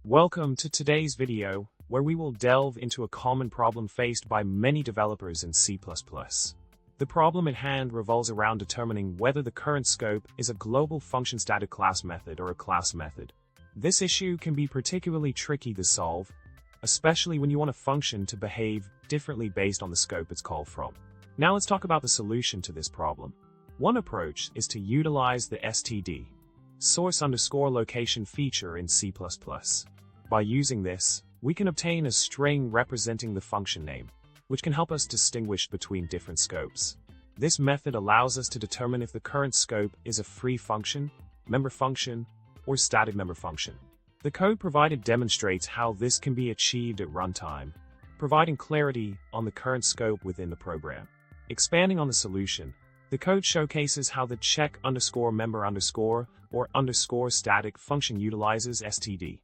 Welcome to today's video, where we will delve into a common problem faced by many developers in C++. The problem at hand revolves around determining whether the current scope is a global function static class method or a class method. This issue can be particularly tricky to solve, especially when you want a function to behave differently based on the scope it's called from. Now let's talk about the solution to this problem. One approach is to utilize the std, source_location feature in C++. By using this, we can obtain a string representing the function name, which can help us distinguish between different scopes. This method allows us to determine if the current scope is a free function, member function, or static member function. The code provided demonstrates how this can be achieved at runtime, providing clarity on the current scope within the program. Expanding on the solution, the code showcases how the check_member_ or underscore static function utilizes std,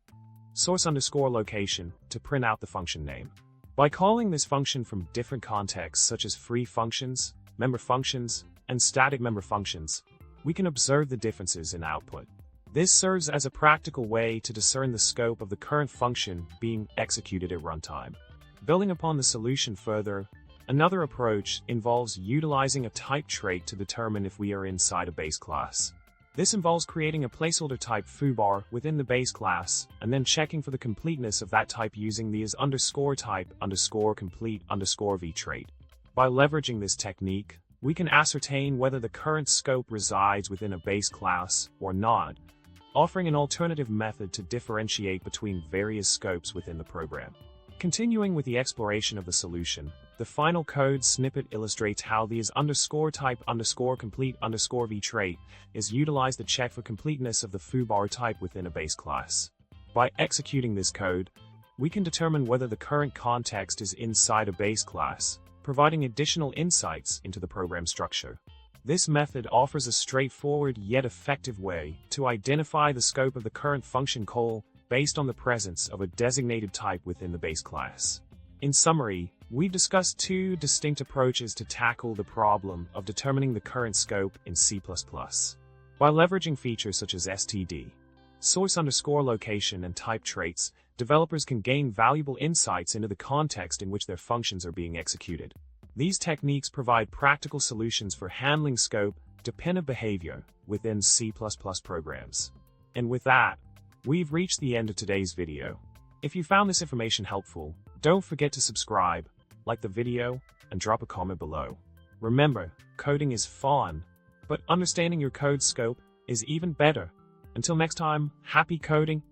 source_location, to print out the function name. By calling this function from different contexts such as free functions, member functions, and static member functions, we can observe the differences in output. This serves as a practical way to discern the scope of the current function being executed at runtime. Building upon the solution further, another approach involves utilizing a type trait to determine if we are inside a base class. This involves creating a placeholder type foobar within the base class, and then checking for the completeness of that type using the is_type_complete_v trait. By leveraging this technique, we can ascertain whether the current scope resides within a base class or not, offering an alternative method to differentiate between various scopes within the program. Continuing with the exploration of the solution, the final code snippet illustrates how the is_type_complete_v trait is utilized to check for completeness of the foobar type within a base class. By executing this code, we can determine whether the current context is inside a base class, providing additional insights into the program structure. This method offers a straightforward yet effective way to identify the scope of the current function call based on the presence of a designated type within the base class. In summary, we've discussed two distinct approaches to tackle the problem of determining the current scope in C++. By leveraging features such as std, source_location, and type traits, developers can gain valuable insights into the context in which their functions are being executed. These techniques provide practical solutions for handling scope-dependent behavior within C++ programs. And with that, we've reached the end of today's video. If you found this information helpful, don't forget to subscribe, like the video, and drop a comment below. Remember, coding is fun, but understanding your code scope is even better. Until next time, happy coding!